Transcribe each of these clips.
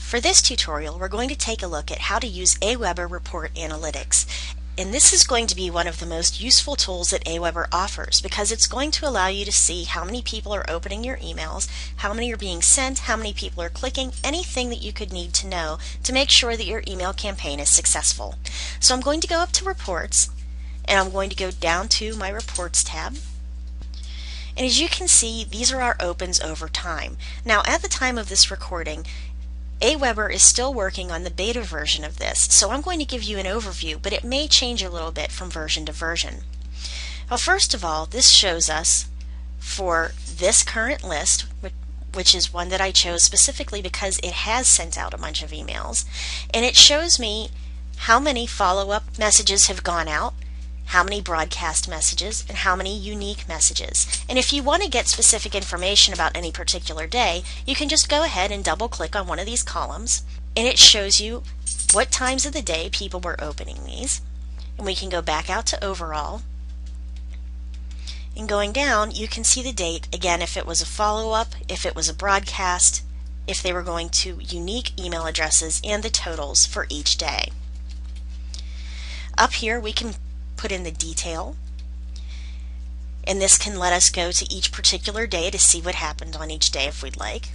For this tutorial, we're going to take a look at how to use AWeber Report Analytics. And this is going to be one of the most useful tools that AWeber offers because it's going to allow you to see how many people are opening your emails, how many are being sent, how many people are clicking, anything that you could need to know to make sure that your email campaign is successful. So I'm going to go up to Reports, and I'm going to go down to my Reports tab. And as you can see, these are our opens over time. Now, at the time of this recording, AWeber is still working on the beta version of this, so I'm going to give you an overview, but it may change a little bit from version to version. Well, first of all, this shows us for this current list, which is one that I chose specifically because it has sent out a bunch of emails, and it shows me how many follow-up messages have gone out, how many broadcast messages, and how many unique messages. And if you want to get specific information about any particular day, you can just go ahead and double click on one of these columns, and it shows you what times of the day people were opening these. And we can go back out to overall. And going down, you can see the date, again, if it was a follow-up, if it was a broadcast, if they were going to unique email addresses, and the totals for each day. Up here, we can put in the detail, and this can let us go to each particular day to see what happened on each day if we'd like.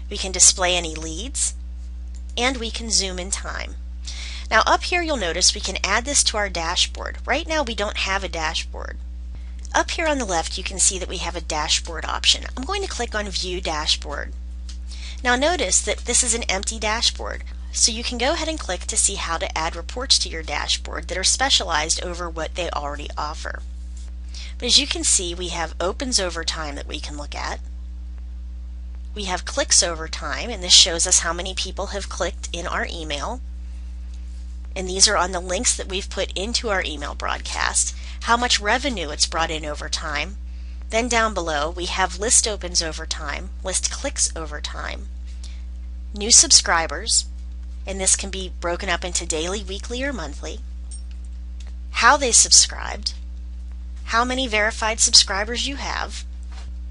We can display any leads, and we can zoom in time. Now up here you'll notice we can add this to our dashboard. Right now we don't have a dashboard. Up here on the left you can see that we have a dashboard option. I'm going to click on View Dashboard. Now notice that this is an empty dashboard. So you can go ahead and click to see how to add reports to your dashboard that are specialized over what they already offer. But as you can see, we have opens over time that we can look at. We have clicks over time, and this shows us how many people have clicked in our email. And these are on the links that we've put into our email broadcast, how much revenue it's brought in over time. Then down below, we have list opens over time, list clicks over time, new subscribers, and this can be broken up into daily, weekly, or monthly, how they subscribed, how many verified subscribers you have,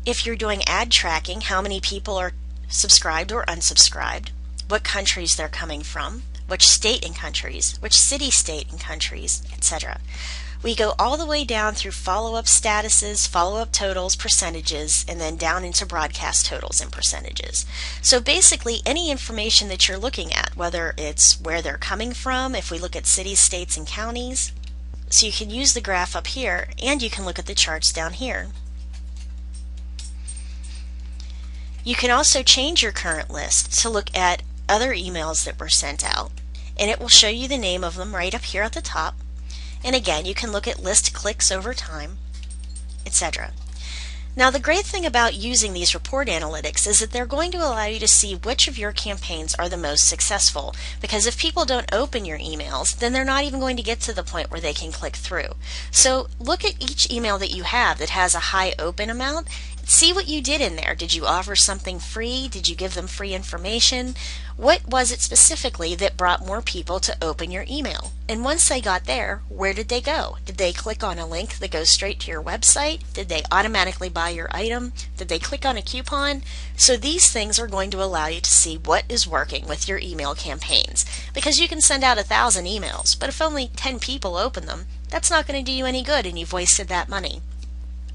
if you're doing ad tracking, how many people are subscribed or unsubscribed, what countries they're coming from, which state and countries, which city, state, and countries, etc. We go all the way down through follow-up statuses, follow-up totals, percentages, and then down into broadcast totals and percentages. So basically any information that you're looking at, whether it's where they're coming from, if we look at cities, states, and counties, so you can use the graph up here, and you can look at the charts down here. You can also change your current list to look at other emails that were sent out, and it will show you the name of them right up here at the top. And again, you can look at list clicks over time, etc. Now the great thing about using these report analytics is that they're going to allow you to see which of your campaigns are the most successful, because if people don't open your emails, then they're not even going to get to the point where they can click through. So look at each email that you have that has a high open amount. See what you did in there. Did you offer something free? Did you give them free information? What was it specifically that brought more people to open your email? And once they got there, where did they go? Did they click on a link that goes straight to your website? Did they automatically buy your item? Did they click on a coupon? So these things are going to allow you to see what is working with your email campaigns. Because you can send out 1,000 emails, but if only 10 people open them, that's not going to do you any good and you've wasted that money.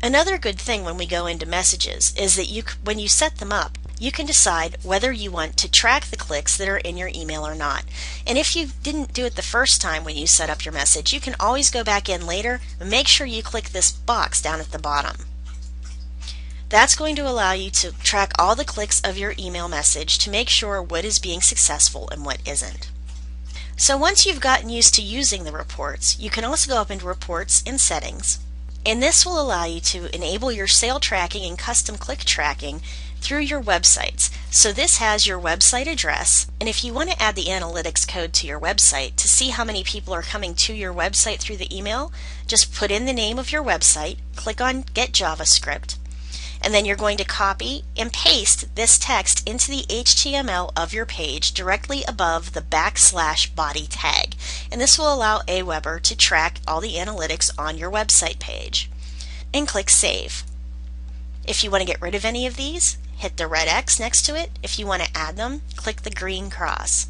Another good thing when we go into messages is that when you set them up, you can decide whether you want to track the clicks that are in your email or not. And if you didn't do it the first time when you set up your message, you can always go back in later and make sure you click this box down at the bottom. That's going to allow you to track all the clicks of your email message to make sure what is being successful and what isn't. So once you've gotten used to using the reports, you can also go up into Reports and Settings. And this will allow you to enable your sale tracking and custom click tracking through your websites. So this has your website address, and if you want to add the analytics code to your website to see how many people are coming to your website through the email, just put in the name of your website, click on Get JavaScript, and then you're going to copy and paste this text into the HTML of your page directly above the /body tag. And this will allow AWeber to track all the analytics on your website page. And click Save. If you want to get rid of any of these, hit the red X next to it. If you want to add them, click the green cross.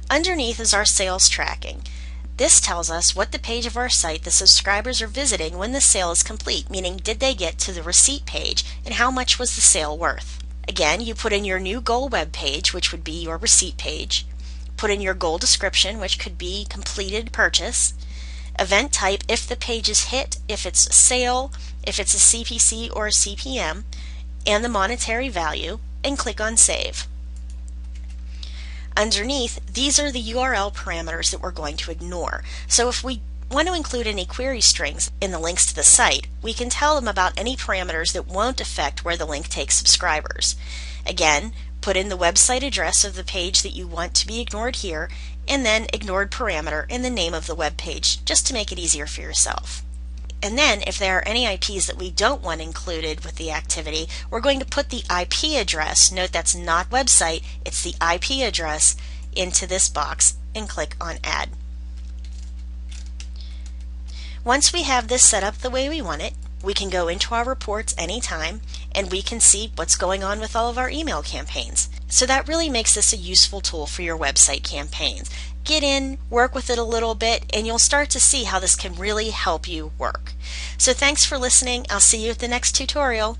Underneath is our sales tracking. This tells us what the page of our site the subscribers are visiting when the sale is complete, meaning did they get to the receipt page and how much was the sale worth. Again, you put in your new goal web page, which would be your receipt page. Put in your goal description, which could be completed purchase. Event type, if the page is hit, if it's a sale, if it's a CPC or a CPM, and the monetary value, and click on Save. Underneath, these are the URL parameters that we're going to ignore. So if we want to include any query strings in the links to the site, we can tell them about any parameters that won't affect where the link takes subscribers. Again, put in the website address of the page that you want to be ignored here, and then ignored parameter in the name of the web page, just to make it easier for yourself. And then if there are any IPs that we don't want included with the activity, we're going to put the IP address, note that's not website, it's the IP address, into this box and click on Add. Once we have this set up the way we want it, we can go into our reports anytime and we can see what's going on with all of our email campaigns. So that really makes this a useful tool for your website campaigns. Get in, work with it a little bit, and you'll start to see how this can really help you work. So thanks for listening. I'll see you at the next tutorial.